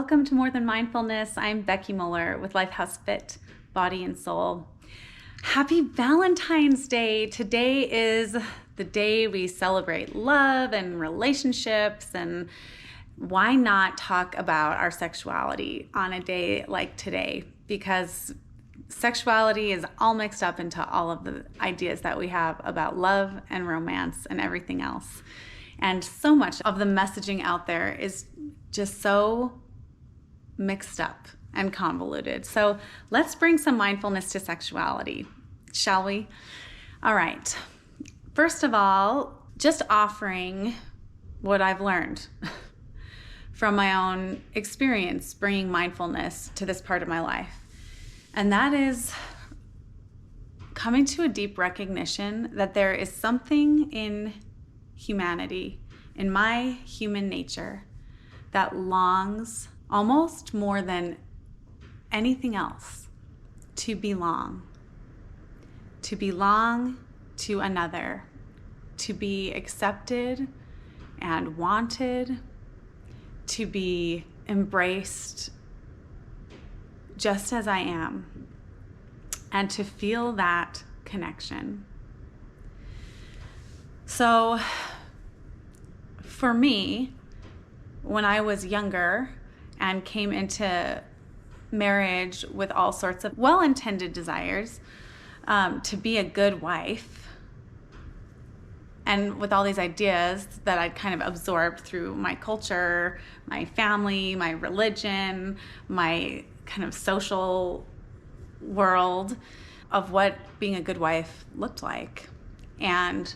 Welcome to More Than Mindfulness. I'm Becky Muller with Lifehouse Fit, Body and Soul. Happy Valentine's Day. Today is the day we celebrate love and relationships, and why not talk about our sexuality on a day like today? Because sexuality is all mixed up into all of the ideas that we have about love and romance and everything else. And so much of the messaging out there is just so mixed up and convoluted. So let's bring some mindfulness to sexuality, shall we? All right. First of all, just offering what I've learned from my own experience bringing mindfulness to this part of my life. And that is coming to a deep recognition that there is something in humanity, in my human nature, that longs almost more than anything else to belong to another, to be accepted and wanted, to be embraced just as I am, and to feel that connection. So for me, when I was younger and came into marriage with all sorts of well-intended desires to be a good wife, and with all these ideas that I'd kind of absorbed through my culture, my family, my religion, my kind of social world of what being a good wife looked like. And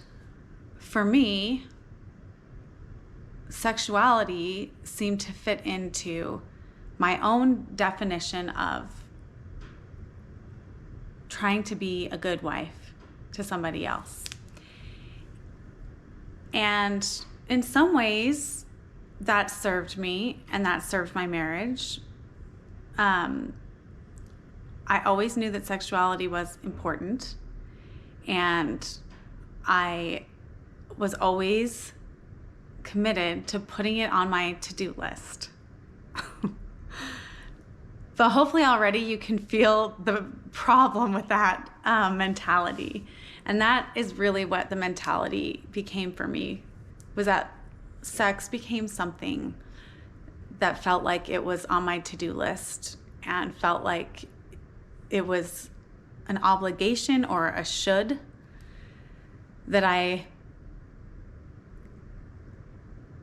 for me, sexuality seemed to fit into my own definition of trying to be a good wife to somebody else. And in some ways, that served me and that served my marriage. I always knew that sexuality was important, and I was always committed to putting it on my to-do list. But hopefully already you can feel the problem with that mentality. And that is really what the mentality became for me, was that sex became something that felt like it was on my to-do list and felt like it was an obligation or a should that I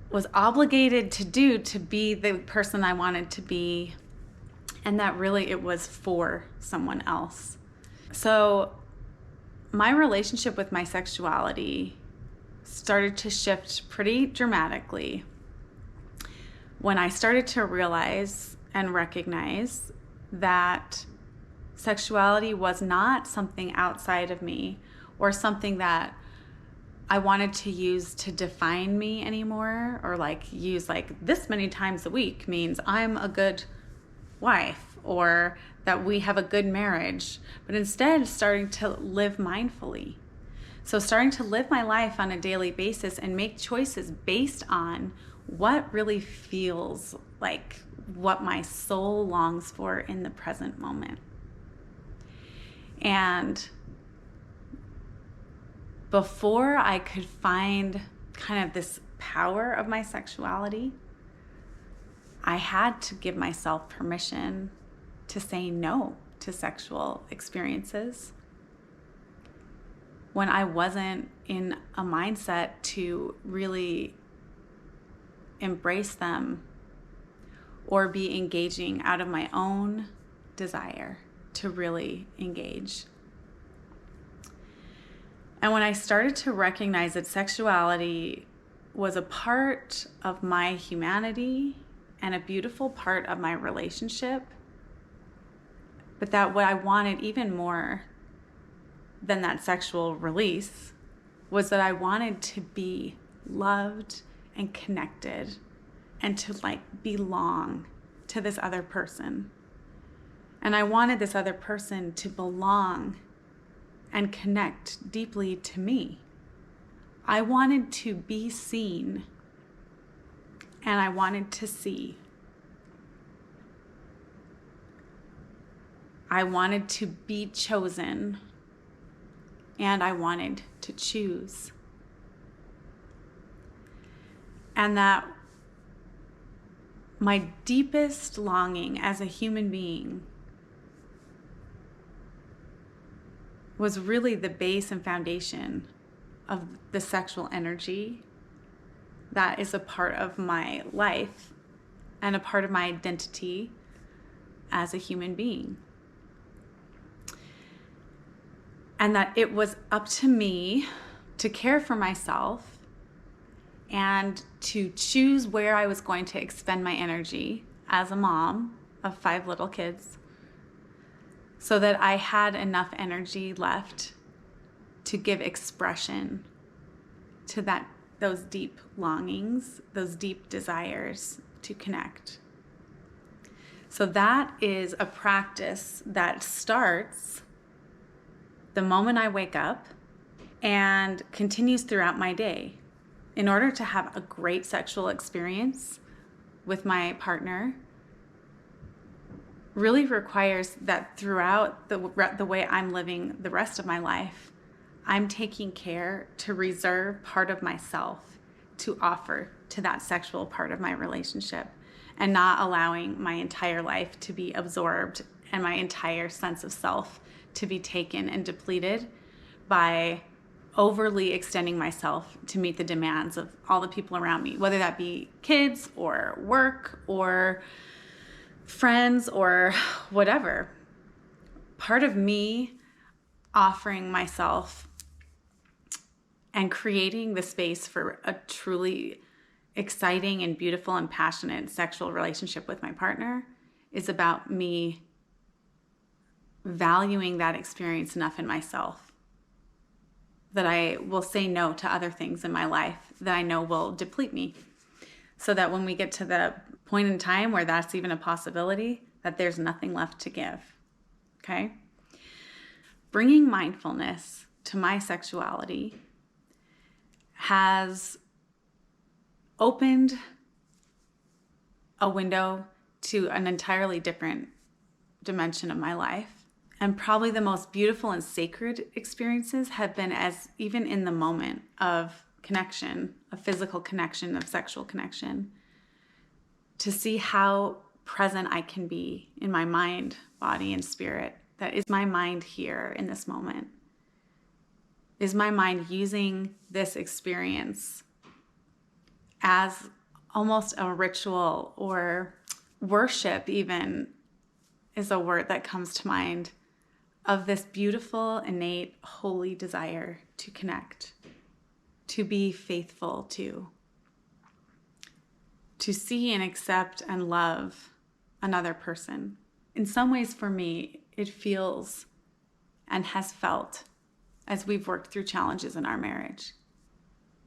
was obligated to do to be the person I wanted to be, and that really it was for someone else. So my relationship with my sexuality started to shift pretty dramatically when I started to realize and recognize that sexuality was not something outside of me or something that I wanted to use to define me anymore, or use this many times a week means I'm a good wife or that we have a good marriage, but instead starting to live mindfully. So starting to live my life on a daily basis and make choices based on what really feels like what my soul longs for in the present moment. And before I could find kind of this power of my sexuality, I had to give myself permission to say no to sexual experiences when I wasn't in a mindset to really embrace them or be engaging out of my own desire to really engage. And when I started to recognize that sexuality was a part of my humanity and a beautiful part of my relationship, but that what I wanted even more than that sexual release was that I wanted to be loved and connected and to belong to this other person. And I wanted this other person to belong and connect deeply to me. I wanted to be seen, and I wanted to see. I wanted to be chosen, and I wanted to choose. And that my deepest longing as a human being was really the base and foundation of the sexual energy that is a part of my life and a part of my identity as a human being. And that it was up to me to care for myself and to choose where I was going to expend my energy as a mom of 5 little kids, so that I had enough energy left to give expression to those deep longings, those deep desires to connect. So that is a practice that starts the moment I wake up and continues throughout my day. In order to have a great sexual experience with my partner, really requires that throughout the way I'm living the rest of my life, I'm taking care to reserve part of myself to offer to that sexual part of my relationship, and not allowing my entire life to be absorbed and my entire sense of self to be taken and depleted by overly extending myself to meet the demands of all the people around me, whether that be kids or work or friends or whatever. Part of me offering myself and creating the space for a truly exciting and beautiful and passionate sexual relationship with my partner is about me valuing that experience enough in myself that I will say no to other things in my life that I know will deplete me, so that when we get to the point in time where that's even a possibility, that there's nothing left to give. Okay? Bringing mindfulness to my sexuality has opened a window to an entirely different dimension of my life. And probably the most beautiful and sacred experiences have been as even in the moment of connection, of physical connection, of sexual connection, to see how present I can be in my mind, body, and spirit. That is my mind here in this moment. Is my mind using this experience as almost a ritual, or worship even is a word that comes to mind, of this beautiful, innate, holy desire to connect, to be faithful to see and accept and love another person. In some ways, for me, it feels and has felt, as we've worked through challenges in our marriage,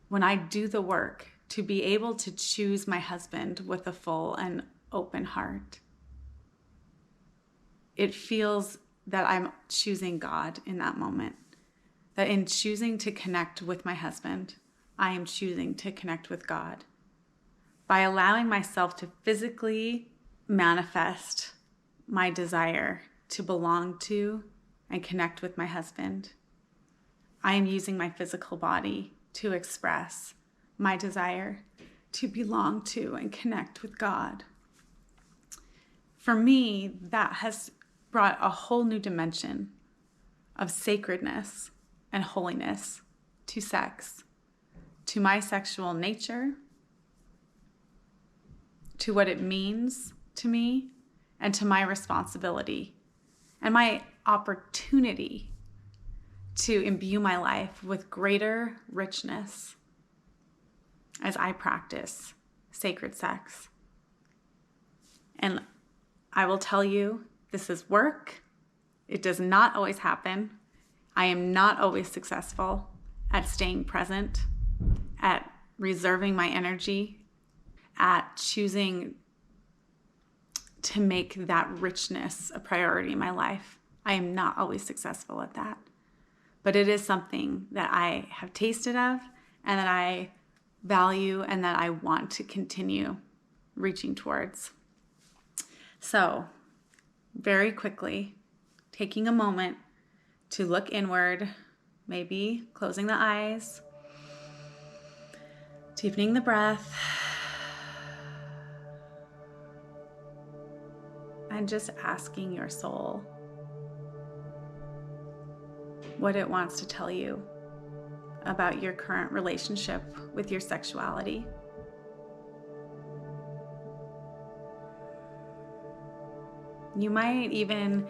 when I do the work to be able to choose my husband with a full and open heart, it feels that I'm choosing God in that moment. That in choosing to connect with my husband, I am choosing to connect with God. By allowing myself to physically manifest my desire to belong to and connect with my husband, I am using my physical body to express my desire to belong to and connect with God. For me, that has brought a whole new dimension of sacredness and holiness to sex, to my sexual nature, to what it means to me, and to my responsibility and my opportunity to imbue my life with greater richness as I practice sacred sex. And I will tell you, this is work. It does not always happen. I am not always successful at staying present, at reserving my energy, at choosing to make that richness a priority in my life. I am not always successful at that. But it is something that I have tasted of and that I value and that I want to continue reaching towards. So, very quickly, taking a moment to look inward, maybe closing the eyes, deepening the breath, and just asking your soul what it wants to tell you about your current relationship with your sexuality. You might even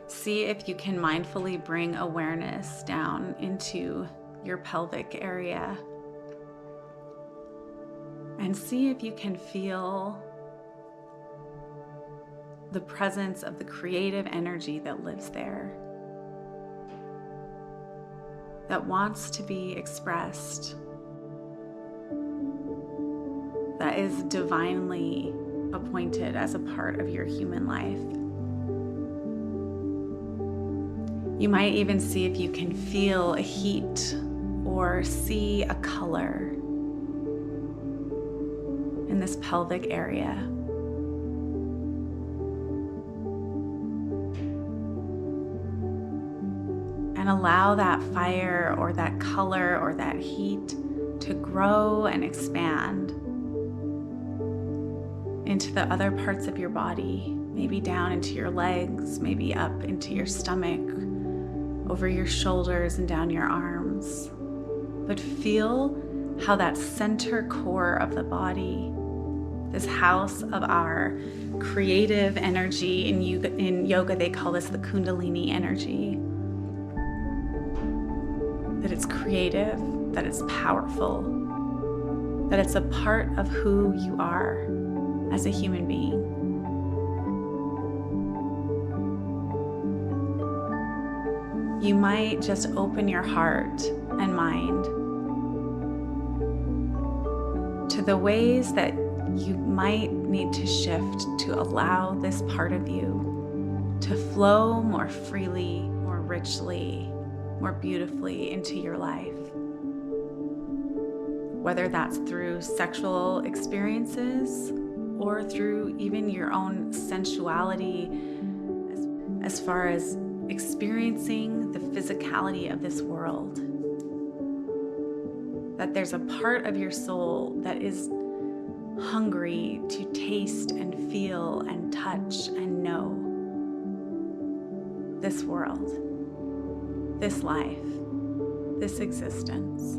see if you can mindfully bring awareness down into your pelvic area and see if you can feel the presence of the creative energy that lives there, that wants to be expressed, that is divinely appointed as a part of your human life. You might even see if you can feel a heat or see a color in this pelvic area. And allow that fire or that color or that heat to grow and expand into the other parts of your body, maybe down into your legs, maybe up into your stomach, over your shoulders and down your arms. But feel how that center core of the body, this house of our creative energy, in yoga they call this the Kundalini energy, that it's creative, that it's powerful, that it's a part of who you are as a human being. You might just open your heart and mind to the ways that you might need to shift to allow this part of you to flow more freely, more richly, more beautifully into your life. Whether that's through sexual experiences or through even your own sensuality, as far as experiencing the physicality of this world. That there's a part of your soul that is hungry to taste and feel and touch and know this world, this life, this existence.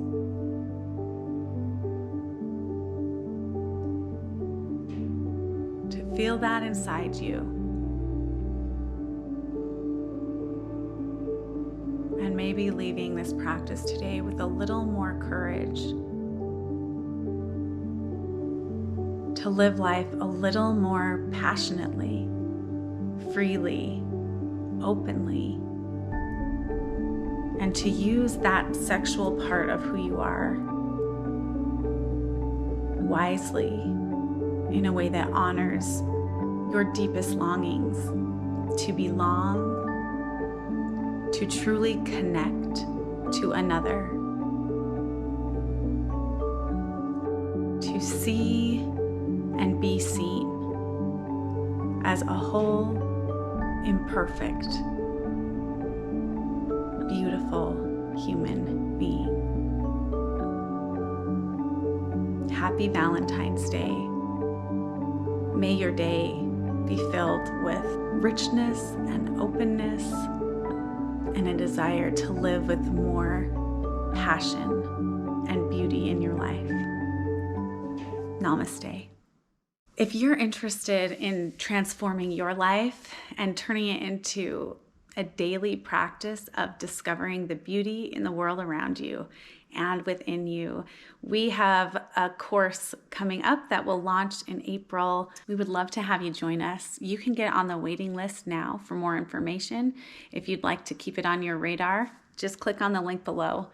To feel that inside you. And maybe leaving this practice today with a little more courage to live life a little more passionately, freely, openly, and to use that sexual part of who you are wisely in a way that honors your deepest longings to belong, to truly connect to another, to see and be seen as a whole, imperfect, beautiful human being. Happy Valentine's Day. May your day be filled with richness and openness and a desire to live with more passion and beauty in your life. Namaste. If you're interested in transforming your life and turning it into a daily practice of discovering the beauty in the world around you and within you, we have a course coming up that will launch in April. We would love to have you join us. You can get on the waiting list now for more information. If you'd like to keep it on your radar, just click on the link below.